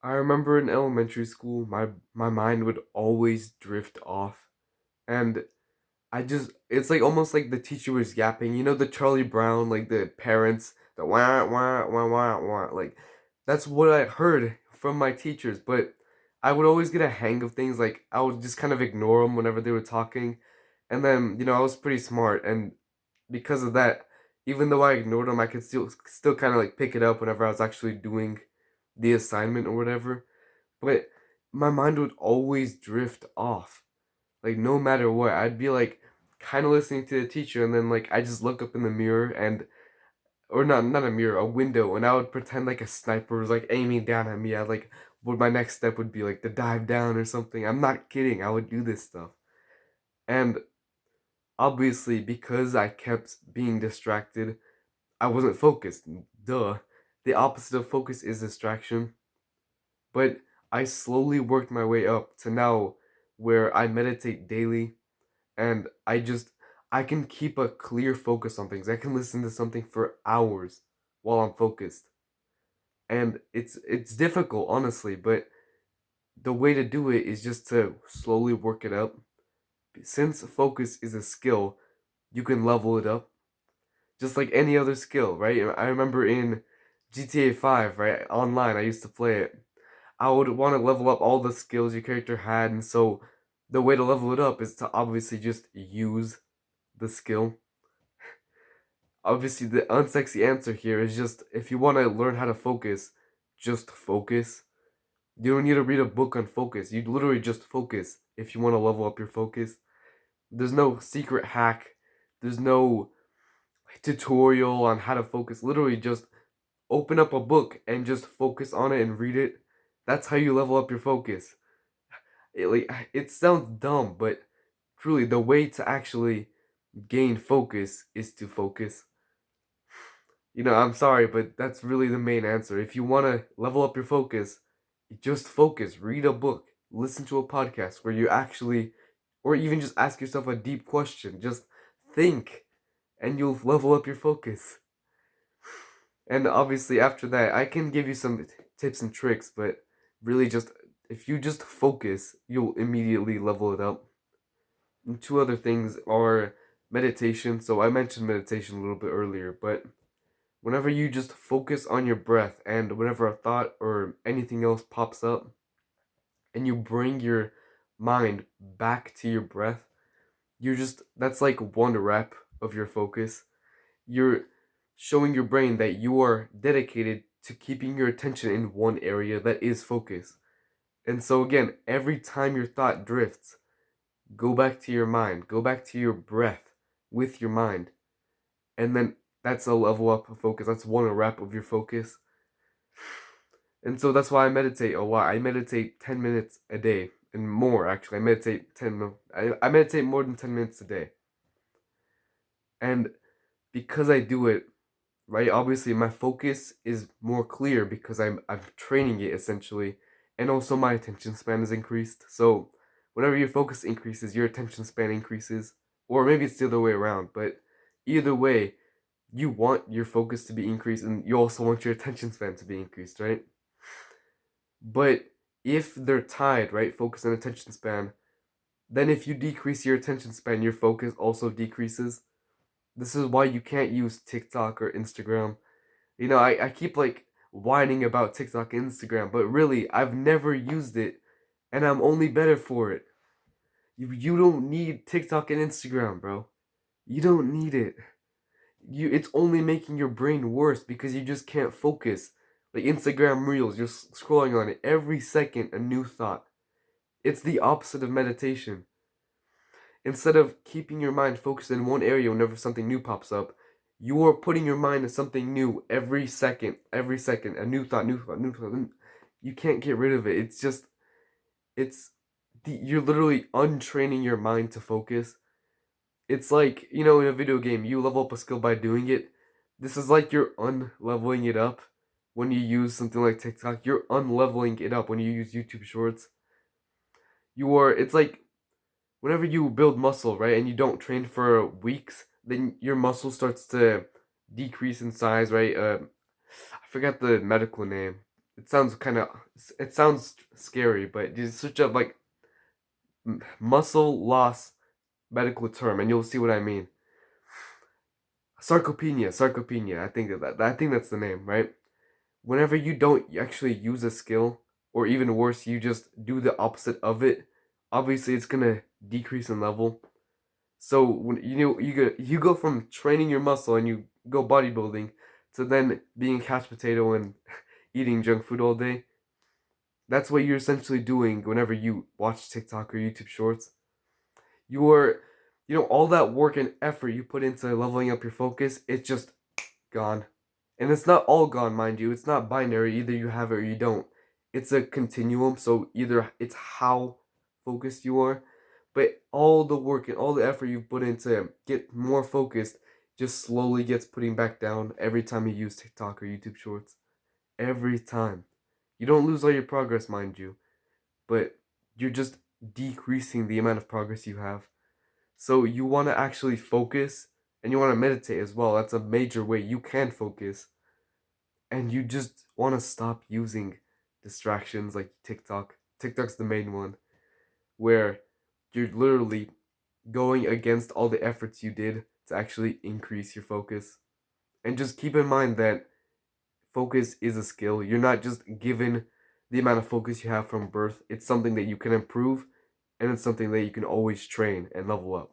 I remember in elementary school, my mind would always drift off, and it's like almost like the teacher was yapping. You know the Charlie Brown, like the parents, the wah wah wah wah wah. Like that's what I heard from my teachers, but I would always get a hang of things. Like I would just kind of ignore them whenever they were talking, and then I was pretty smart, and because of that, even though I ignored them, I could still kind of like pick it up whenever I was actually doing the assignment or whatever. But my mind would always drift off. Like no matter what, I'd be like kind of listening to the teacher, and then like I just look up in the mirror and or not a mirror, a window, and I would pretend like a sniper was like aiming down at me. I like what my next step would be like to dive down or something. I'm not kidding. I would do this stuff. And obviously because I kept being distracted, I wasn't focused. Duh. The opposite of focus is distraction. But I slowly worked my way up to now where I meditate daily and I can keep a clear focus on things. I can listen to something for hours while I'm focused. And it's difficult, honestly, but the way to do it is just to slowly work it up. Since focus is a skill, you can level it up just like any other skill, right? I remember in GTA 5, right, online, I used to play it. I would want to level up all the skills your character had, and so the way to level it up is to obviously just use the skill. Obviously, the unsexy answer here is just if you want to learn how to focus, just focus. You don't need to read a book on focus. You literally just focus if you want to level up your focus. There's no secret hack. There's no tutorial on how to focus. Literally, just open up a book and just focus on it and read it. That's how you level up your focus. It sounds dumb, but truly, the way to actually gain focus is to focus. I'm sorry, but that's really the main answer. If you want to level up your focus, just focus, read a book, listen to a podcast where you actually, or even just ask yourself a deep question. Just think, and you'll level up your focus. And obviously, after that, I can give you some tips and tricks, but really, just if you just focus, you'll immediately level it up. And two other things are meditation. So I mentioned meditation a little bit earlier, but whenever you just focus on your breath and whenever a thought or anything else pops up and you bring your mind back to your breath, that's like one rep of your focus. You're showing your brain that you are dedicated to keeping your attention in one area that is focus. And so again, every time your thought drifts, go back to your mind, go back to your breath with your mind. And then that's a level up of focus. That's one rep of your focus. And so that's why I meditate a lot. I meditate 10 minutes a day and more actually. I meditate more than 10 minutes a day. And because I do it, right? Obviously my focus is more clear because I'm training it essentially. And also my attention span is increased. So whenever your focus increases, your attention span increases. Or maybe it's the other way around, but either way, you want your focus to be increased and you also want your attention span to be increased, right? But if they're tied, right, focus and attention span, then if you decrease your attention span, your focus also decreases. This is why you can't use TikTok or Instagram. I keep like whining about TikTok and Instagram, but really, I've never used it and I'm only better for it. You don't need TikTok and Instagram, bro. You don't need it. It's only making your brain worse because you just can't focus. Like Instagram Reels, you're scrolling on it every second, a new thought. It's the opposite of meditation. Instead of keeping your mind focused in one area whenever something new pops up, you are putting your mind in something new every second, a new thought, new thought, new thought. You can't get rid of it. It's you're literally untraining your mind to focus. It's like, in a video game, you level up a skill by doing it. This is like you're unleveling it up when you use something like TikTok. You're unleveling it up when you use YouTube Shorts. It's like whenever you build muscle, right, and you don't train for weeks, then your muscle starts to decrease in size, right? I forgot the medical name. it sounds scary, but just search up like muscle loss medical term, and you'll see what I mean. Sarcopenia. I think that's the name, right? Whenever you don't actually use a skill, or even worse, you just do the opposite of it, obviously it's gonna decrease in level. So when you go from training your muscle and you go bodybuilding to then being a couch potato and eating junk food all day. That's what you're essentially doing whenever you watch TikTok or YouTube Shorts. You're, all that work and effort you put into leveling up your focus, it's just gone. And it's not all gone, mind you. It's not binary. Either you have it or you don't. It's a continuum. So either it's how focused you are, but all the work and all the effort you've put into get more focused just slowly gets putting back down every time you use TikTok or YouTube Shorts. Every time. You don't lose all your progress, mind you, but you're just decreasing the amount of progress you have. So you want to actually focus and you want to meditate as well. That's a major way you can focus. And you just want to stop using distractions like TikTok. TikTok's the main one where you're literally going against all the efforts you did to actually increase your focus. And just keep in mind that focus is a skill. You're not just given the amount of focus you have from birth. It's something that you can improve, and it's something that you can always train and level up.